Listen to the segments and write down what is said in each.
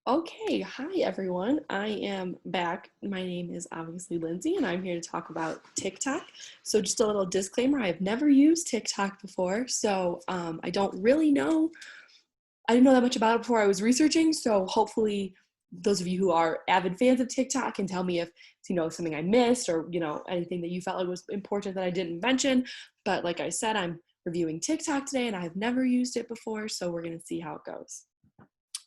Okay, hi everyone. I am back. My name is obviously Lindsay, and I'm here to talk about TikTok. So, just a little disclaimer: I have never used TikTok before, so I don't really know. I didn't know that much about it before I was researching. So, hopefully, those of you who are avid fans of TikTok can tell me if it's, something I missed or anything that you felt like was important that I didn't mention. But like I said, I'm reviewing TikTok today, and I have never used it before, so we're gonna see how it goes.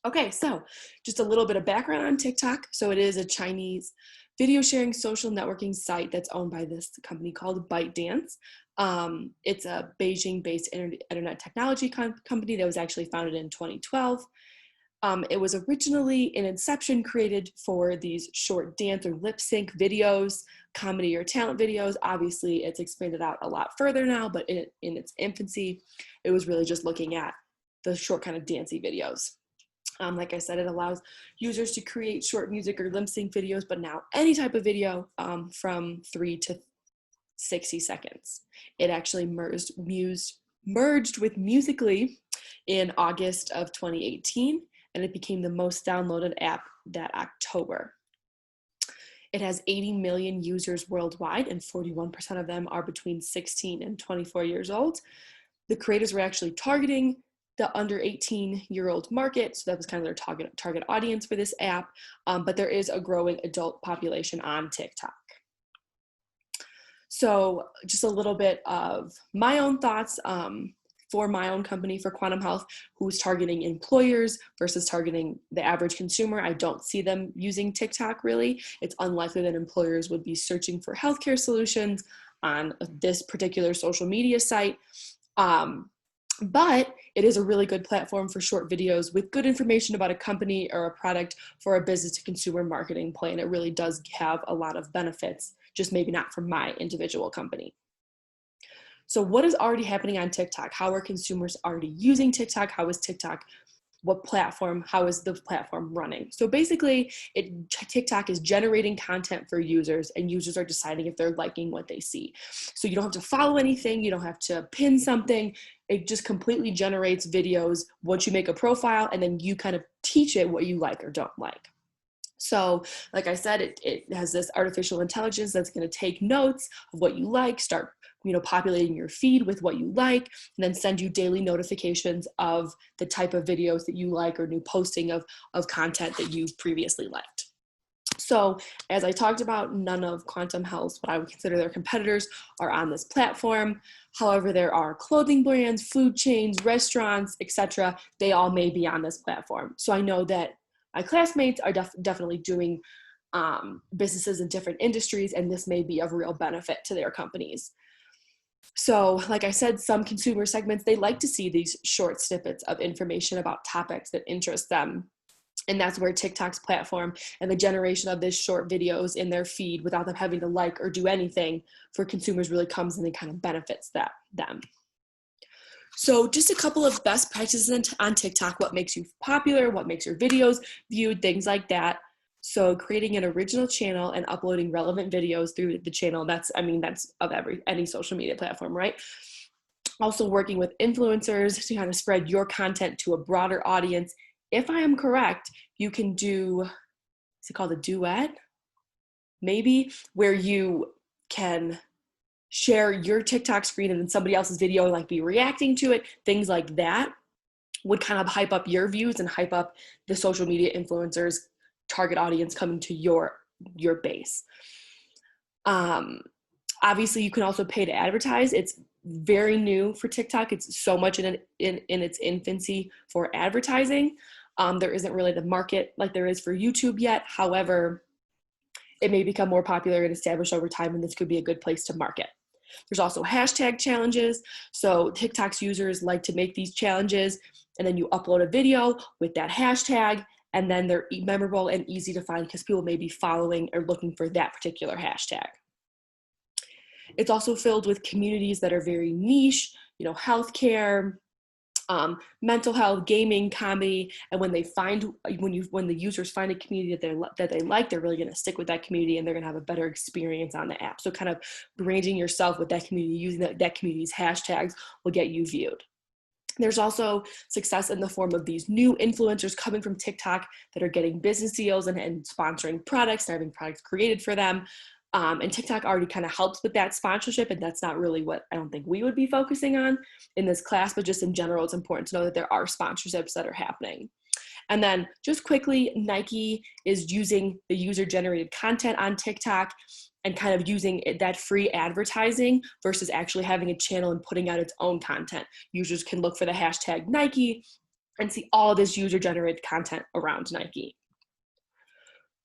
Okay, so just a little bit of background on TikTok. So it is a Chinese video sharing social networking site that's owned by this company called ByteDance. It's a Beijing-based internet technology company that was actually founded in 2012. It was originally in inception created for these short dance or lip sync videos, comedy or talent videos. Obviously, it's expanded out a lot further now, but in its infancy, it was really just looking at the short kind of dancey videos. Like I said, it allows users to create short music or lip sync videos, but now any type of video from 3 to 60 seconds. It actually merged with Musical.ly in August of 2018, and it became the most downloaded app that October. It has 80 million users worldwide, and 41% of them are between 16 and 24 years old. The creators were actually targeting the under 18-year-old market, so that was kind of their target audience for this app, but there is a growing adult population on TikTok. So just a little bit of my own thoughts for my own company, for Quantum Health, who's targeting employers versus targeting the average consumer. I don't see them using TikTok really. It's unlikely that employers would be searching for healthcare solutions on this particular social media site. But it is a really good platform for short videos with good information about a company or a product for a business to consumer marketing plan. It really does have a lot of benefits, just maybe not for my individual company. So what is already happening on TikTok? How are consumers already using TikTok? How is TikTok, what platform, how is the platform running? So basically, TikTok is generating content for users, and users are deciding if they're liking what they see. So you don't have to follow anything, you don't have to pin something. It just completely generates videos once you make a profile, and then you kind of teach it what you like or don't like. So, like I said, it has this artificial intelligence that's going to take notes of what you like, start populating your feed with what you like, and then send you daily notifications of the type of videos that you like or new posting of content that you've previously liked. So, as I talked about, none of Quantum Health, what I would consider their competitors, are on this platform. However, there are clothing brands, food chains, restaurants, etc. They all may be on this platform. So I know that my classmates are definitely doing businesses in different industries, and this may be of real benefit to their companies. So, like I said, some consumer segments, they like to see these short snippets of information about topics that interest them. And that's where TikTok's platform and the generation of these short videos in their feed without them having to like or do anything for consumers really comes in and kind of benefits them. So just a couple of best practices on TikTok, what makes you popular, what makes your videos viewed, things like that. So creating an original channel and uploading relevant videos through the channel, that's of any social media platform, right? Also working with influencers to kind of spread your content to a broader audience. If I am correct, you can do, is it called a duet? Maybe, where you can share your TikTok screen and then somebody else's video and like be reacting to it. Things like that would kind of hype up your views and hype up the social media influencers target audience coming to your base. Obviously, you can also pay to advertise. It's very new for TikTok. It's so much in its infancy for advertising. There isn't really the market like there is for YouTube yet. However, it may become more popular and established over time, and this could be a good place to market. There's also hashtag challenges. So TikTok's users like to make these challenges, and then you upload a video with that hashtag, and then they're memorable and easy to find because people may be following or looking for that particular hashtag. It's also filled with communities that are very niche, healthcare, mental health, gaming, comedy, and when the users find a community that they like, they're really going to stick with that community and they're going to have a better experience on the app. So kind of branding yourself with that community, using that community's hashtags will get you viewed. There's also success in the form of these new influencers coming from TikTok that are getting business deals and sponsoring products and having products created for them. And TikTok already kind of helps with that sponsorship, and that's not really what I don't think we would be focusing on in this class, but just in general, it's important to know that there are sponsorships that are happening. And then just quickly, Nike is using the user-generated content on TikTok and kind of using that free advertising versus actually having a channel and putting out its own content. Users can look for the hashtag Nike and see all this user-generated content around Nike.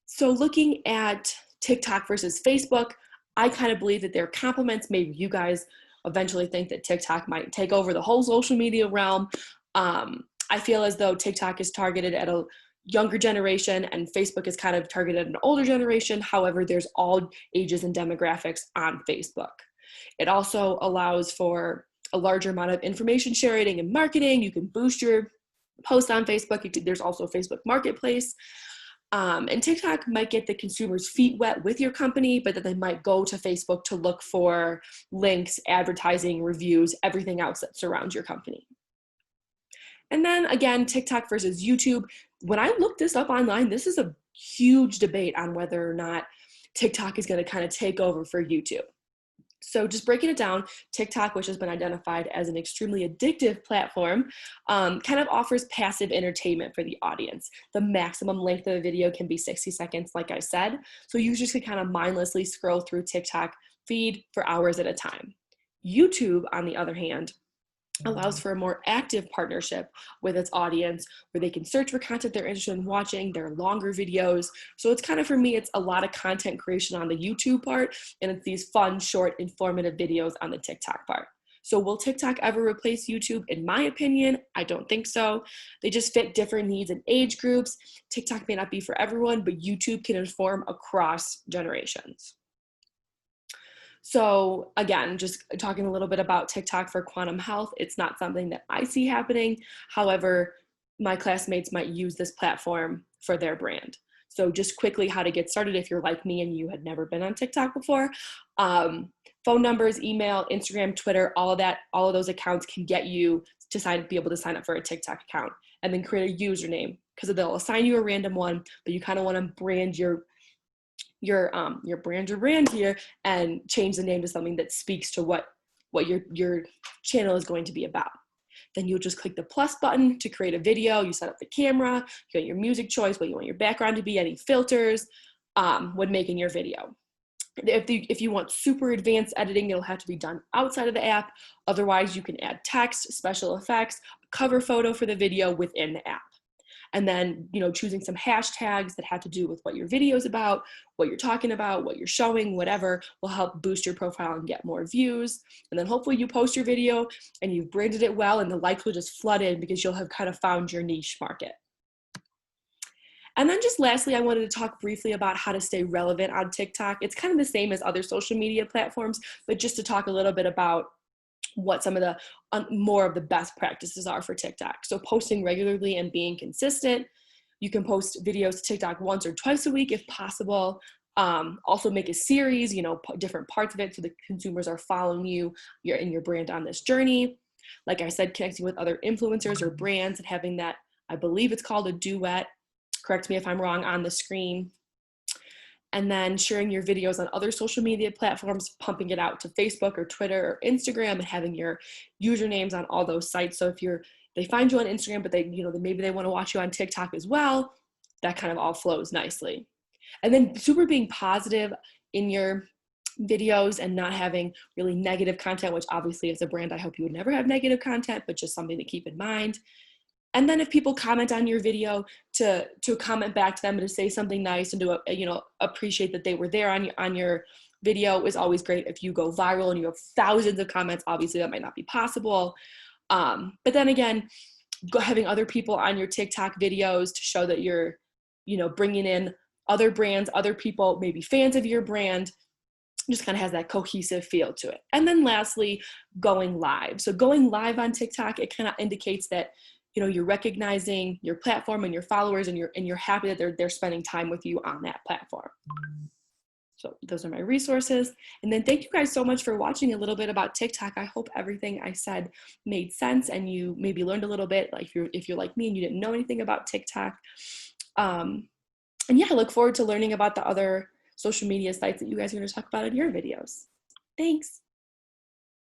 So looking at TikTok versus Facebook, I kind of believe that they're complements. Maybe you guys eventually think that TikTok might take over the whole social media realm. I feel as though TikTok is targeted at a younger generation and Facebook is kind of targeted at an older generation. However, there's all ages and demographics on Facebook. It also allows for a larger amount of information sharing and marketing. You can boost your post on Facebook. There's also a Facebook Marketplace. And TikTok might get the consumer's feet wet with your company, but then they might go to Facebook to look for links, advertising, reviews, everything else that surrounds your company. And then again, TikTok versus YouTube. When I looked this up online, this is a huge debate on whether or not TikTok is going to kind of take over for YouTube. So just breaking it down, TikTok, which has been identified as an extremely addictive platform, kind of offers passive entertainment for the audience. The maximum length of a video can be 60 seconds, like I said. So users can kind of mindlessly scroll through TikTok feed for hours at a time. YouTube, on the other hand, allows for a more active partnership with its audience where they can search for content they're interested in watching, their longer videos. So it's kind of, for me, it's a lot of content creation on the YouTube part, and it's these fun, short, informative videos on the TikTok part. So will TikTok ever replace YouTube? In my opinion, I don't think so. They just fit different needs and age groups. TikTok may not be for everyone, but YouTube can inform across generations. So again, just talking a little bit about TikTok for quantum health, it's not something that I see happening. However, my classmates might use this platform for their brand. So just quickly, how to get started if you're like me and you had never been on TikTok before. Phone numbers, email, Instagram, Twitter, all of those accounts can get you to be able to sign up for a TikTok account, and then create a username, because they'll assign you a random one, but you kind of want to brand your brand here and change the name to something that speaks to what your channel is going to be about. Then you'll just click the plus button to create a video. You set up the camera, you got your music choice, what you want your background to be, any filters when making your video. If you want super advanced editing, it'll have to be done outside of the app. Otherwise, you can add text, special effects, cover photo for the video within the app. And then, choosing some hashtags that have to do with what your video is about, what you're talking about, what you're showing, whatever, will help boost your profile and get more views. And then hopefully you post your video and you've branded it well, and the likes will just flood in because you'll have kind of found your niche market. And then just lastly, I wanted to talk briefly about how to stay relevant on TikTok. It's kind of the same as other social media platforms, but just to talk a little bit about what some of the more of the best practices are for TikTok. So posting regularly and being consistent. You can post videos to TikTok once or twice a week if possible. Also make a series, different parts of it so the consumers are following you and your brand on this journey. Like I said, connecting with other influencers or brands and having that, I believe it's called a duet. Correct me if I'm wrong on the screen. And then sharing your videos on other social media platforms, pumping it out to Facebook or Twitter or Instagram, and having your usernames on all those sites. So if they find you on Instagram, but maybe they want to watch you on TikTok as well, that kind of all flows nicely. And then super being positive in your videos and not having really negative content, which obviously as a brand, I hope you would never have negative content, but just something to keep in mind. And then if people comment on your video, to comment back to them and to say something nice and to appreciate that they were there on your video is always great. If you go viral and you have thousands of comments, obviously that might not be possible. But then again, having other people on your TikTok videos to show that you're bringing in other brands, other people, maybe fans of your brand, just kind of has that cohesive feel to it. And then lastly, going live. So going live on TikTok, it kind of indicates that you're recognizing your platform and your followers, and you're happy that they're spending time with you on that platform. So those are my resources. And then thank you guys so much for watching a little bit about TikTok. I hope everything I said made sense and you maybe learned a little bit, like if you're like me and you didn't know anything about TikTok. And yeah, I look forward to learning about the other social media sites that you guys are going to talk about in your videos. Thanks.